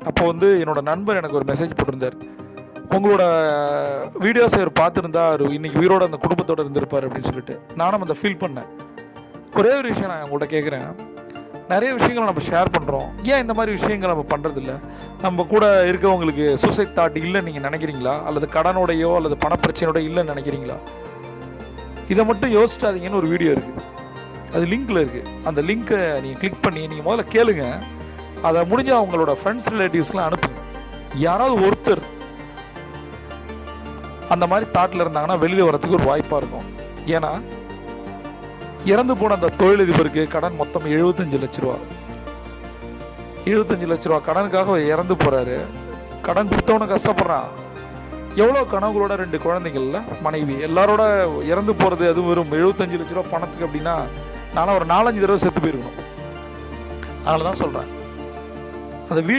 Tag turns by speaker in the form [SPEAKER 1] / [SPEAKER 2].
[SPEAKER 1] அப்போ வந்து என்னோட நண்பர் எனக்கு ஒரு மெசேஜ் போட்டிருந்தார், உங்களோட வீடியோஸ் அவர் பார்த்துருந்தா அவர் இன்னைக்கு உயிரோட அந்த குடும்பத்தோடு இருந்திருப்பார் அப்படின்னு சொல்லிட்டு. நானும் அந்த ஃபீல் பண்ணேன். ஒரே ஒரு விஷயம் நான் உங்கள்கிட்ட கேட்குறேன், நிறைய விஷயங்களை நம்ம ஷேர் பண்ணுறோம், ஏன் இந்த மாதிரி விஷயங்கள் நம்ம பண்ணுறதில்ல? நம்ம கூட இருக்கவங்களுக்கு சூசைட் தாட் இல்லைன்னு நீங்கள் நினைக்கிறீங்களா? அல்லது கடனோடையோ அல்லது பணப்பிரச்சனையோட இல்லைன்னு நினைக்கிறீங்களா? இதை மட்டும் யோசிச்சாதீங்கன்னு ஒரு வீடியோ இருக்குது, அது லிங்க்கில் இருக்குது. அந்த லிங்க்கை நீங்கள் கிளிக் பண்ணி நீங்கள் முதல்ல கேளுங்க. அதை முடிஞ்சால் அவங்களோட ஃப்ரெண்ட்ஸ் ரிலேட்டிவ்ஸ்லாம் அனுப்புங்க. யாராவது ஒருத்தர் அந்த மாதிரி தாட்டில் இருந்தாங்கன்னா வெளியில் வரத்துக்கு ஒரு வாய்ப்பாக இருக்கும். ஏன்னா இறந்து போன அந்த தொழிலதிபருக்கு கடன் மொத்தம் 75 லட்ச ரூபா. 75 லட்ச ரூபா கடனுக்காக இறந்து போகிறாரு. கடன் கொடுத்தவனு கஷ்டப்படுறான். எவ்வளோ கனவுகளோட 2 குழந்தைங்கள்ல மனைவி எல்லாரோட இறந்து போகிறது, அதுவும் வெறும் 75 லட்ச ரூபா பணத்துக்கு அப்படின்னா நானும் ஒரு 4-5 தடவை செத்து போயிருக்கணும். அதனால தான் சொல்கிறேன், அந்த வீடியோ